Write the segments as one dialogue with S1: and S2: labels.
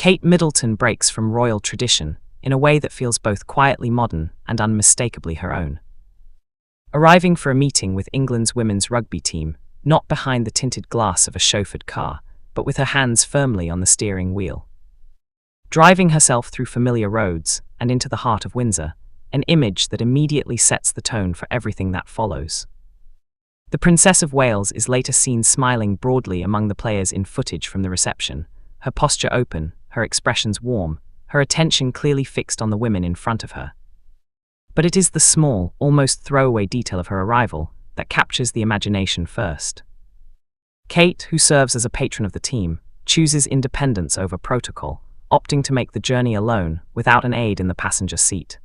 S1: Kate Middleton breaks from royal tradition in a way that feels both quietly modern and unmistakably her own. Arriving for a meeting with England's women's rugby team, not behind the tinted glass of a chauffeured car, but with her hands firmly on the steering wheel. Driving herself through familiar roads and into the heart of Windsor, an image that immediately sets the tone for everything that follows. The Princess of Wales is later seen smiling broadly among the players in footage from the reception, her posture open, her expressions warm, her attention clearly fixed on the women in front of her. But it is the small, almost throwaway detail of her arrival that captures the imagination first. Kate, who serves as a patron of the team, chooses independence over protocol, opting to make the journey alone without an aide in the passenger seat.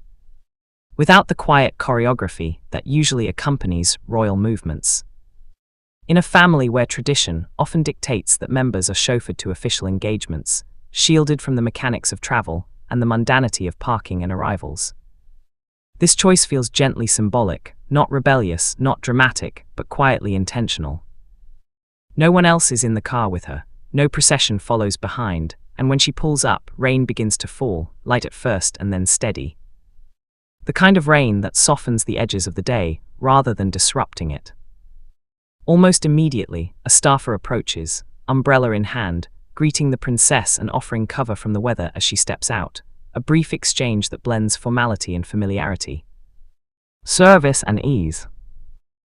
S1: Without the quiet choreography that usually accompanies royal movements. In a family where tradition often dictates that members are chauffeured to official engagements, shielded from the mechanics of travel and the mundanity of parking and arrivals. This choice feels gently symbolic, not rebellious, not dramatic, but quietly intentional. No one else is in the car with her, no procession follows behind, and when she pulls up, rain begins to fall, light at first and then steady. The kind of rain that softens the edges of the day rather than disrupting it. Almost immediately, a staffer approaches, umbrella in hand, greeting the princess and offering cover from the weather as she steps out, a brief exchange that blends formality and familiarity. Service and ease.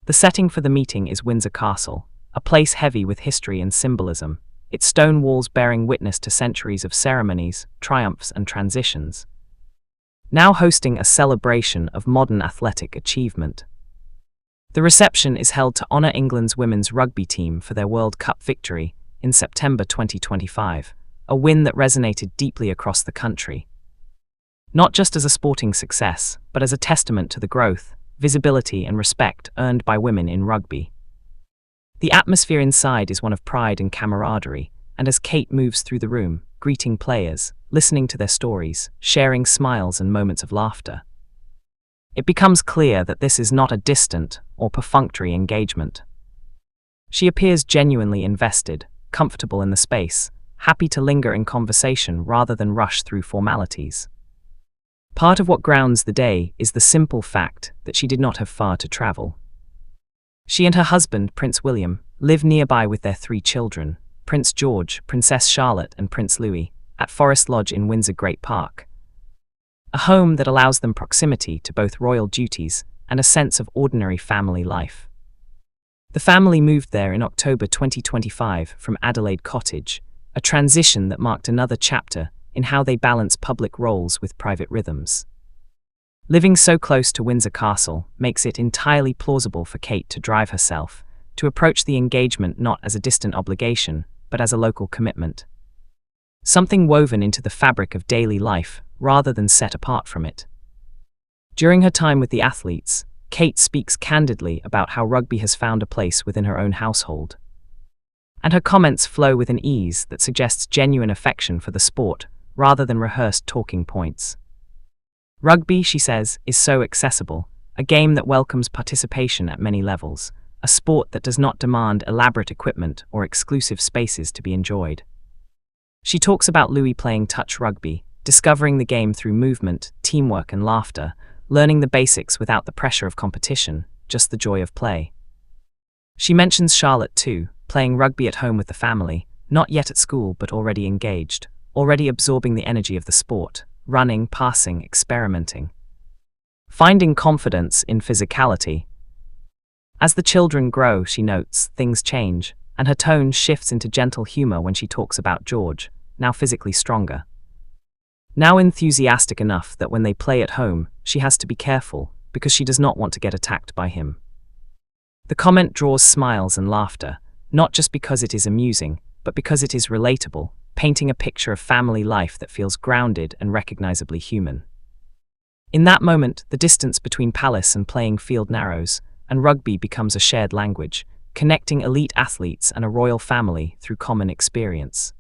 S1: The setting for the meeting is Windsor Castle, a place heavy with history and symbolism, its stone walls bearing witness to centuries of ceremonies, triumphs and transitions. Now hosting a celebration of modern athletic achievement. The reception is held to honour England's women's rugby team for their World Cup victory in September 2025, a win that resonated deeply across the country. Not just as a sporting success, but as a testament to the growth, visibility and respect earned by women in rugby. The atmosphere inside is one of pride and camaraderie, and as Kate moves through the room, greeting players, listening to their stories, sharing smiles and moments of laughter, it becomes clear that this is not a distant or perfunctory engagement. She appears genuinely invested, comfortable in the space, happy to linger in conversation rather than rush through formalities. Part of what grounds the day is the simple fact that she did not have far to travel. She and her husband, Prince William, live nearby with their 3 children, Prince George, Princess Charlotte and Prince Louis, at Forest Lodge in Windsor Great Park. A home that allows them proximity to both royal duties and a sense of ordinary family life. The family moved there in October 2025 from Adelaide Cottage, a transition that marked another chapter in how they balance public roles with private rhythms. Living so close to Windsor Castle makes it entirely plausible for Kate to drive herself, to approach the engagement not as a distant obligation, but as a local commitment. Something woven into the fabric of daily life rather than set apart from it. During her time with the athletes, Kate speaks candidly about how rugby has found a place within her own household. And her comments flow with an ease that suggests genuine affection for the sport rather than rehearsed talking points. Rugby, she says, is so accessible, a game that welcomes participation at many levels, a sport that does not demand elaborate equipment or exclusive spaces to be enjoyed. She talks about Louis playing touch rugby, discovering the game through movement, teamwork and laughter, learning the basics without the pressure of competition, just the joy of play. She mentions Charlotte too, playing rugby at home with the family, not yet at school but already engaged, already absorbing the energy of the sport, running, passing, experimenting. Finding confidence in physicality. As the children grow, she notes, things change, and her tone shifts into gentle humor when she talks about George, now physically stronger. Now enthusiastic enough that when they play at home, she has to be careful, because she does not want to get attacked by him. The comment draws smiles and laughter, not just because it is amusing, but because it is relatable, painting a picture of family life that feels grounded and recognizably human. In that moment, the distance between palace and playing field narrows, and rugby becomes a shared language, connecting elite athletes and a royal family through common experience.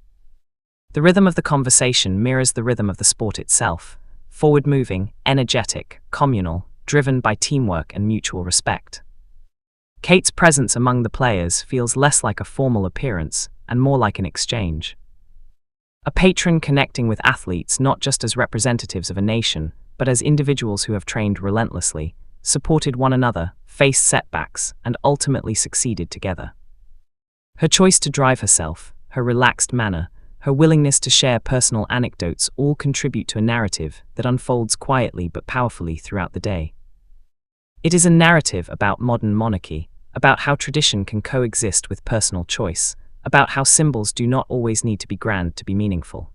S1: The rhythm of the conversation mirrors the rhythm of the sport itself, forward-moving, energetic, communal, driven by teamwork and mutual respect. Kate's presence among the players feels less like a formal appearance and more like an exchange. A patron connecting with athletes not just as representatives of a nation, but as individuals who have trained relentlessly, supported one another, faced setbacks, and ultimately succeeded together. Her choice to drive herself, her relaxed manner, her willingness to share personal anecdotes all contribute to a narrative that unfolds quietly but powerfully throughout the day. It is a narrative about modern monarchy, about how tradition can coexist with personal choice, about how symbols do not always need to be grand to be meaningful.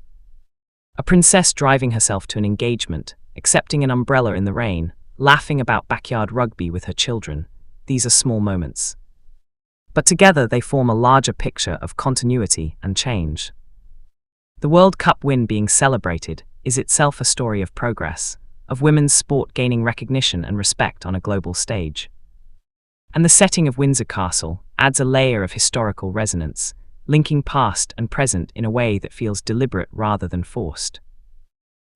S1: A princess driving herself to an engagement, accepting an umbrella in the rain, laughing about backyard rugby with her children, these are small moments. But together they form a larger picture of continuity and change. The World Cup win being celebrated is itself a story of progress, of women's sport gaining recognition and respect on a global stage. And the setting of Windsor Castle adds a layer of historical resonance, linking past and present in a way that feels deliberate rather than forced.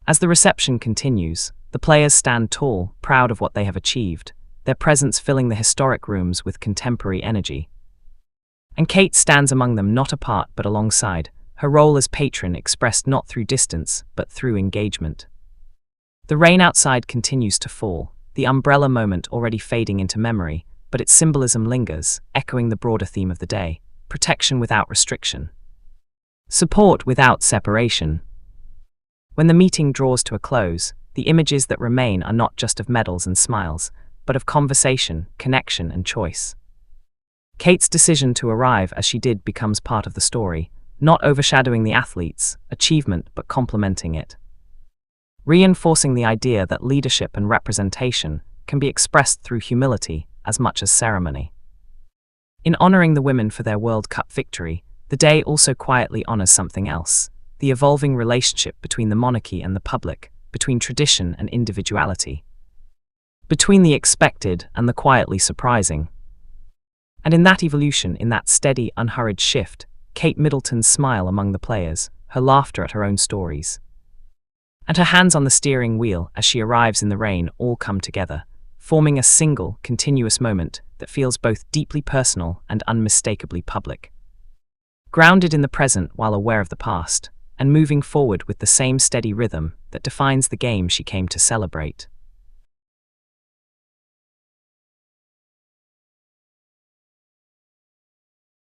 S1: As the reception continues, the players stand tall, proud of what they have achieved, their presence filling the historic rooms with contemporary energy. And Kate stands among them, not apart but alongside, her role as patron expressed not through distance but through engagement. The rain outside continues to fall, the umbrella moment already fading into memory, but its symbolism lingers, echoing the broader theme of the day: protection without restriction, support without separation. When the meeting draws to a close, the images that remain are not just of medals and smiles, but of conversation, connection, and choice. Kate's decision to arrive as she did becomes part of the story, not overshadowing the athlete's achievement but complementing it, reinforcing the idea that leadership and representation can be expressed through humility as much as ceremony. In honoring the women for their World Cup victory, the day also quietly honors something else: the evolving relationship between the monarchy and the public, between tradition and individuality, between the expected and the quietly surprising. And in that evolution, in that steady, unhurried shift, Kate Middleton's smile among the players, her laughter at her own stories, and her hands on the steering wheel as she arrives in the rain all come together, forming a single, continuous moment that feels both deeply personal and unmistakably public. Grounded in the present while aware of the past, and moving forward with the same steady rhythm that defines the game she came to celebrate.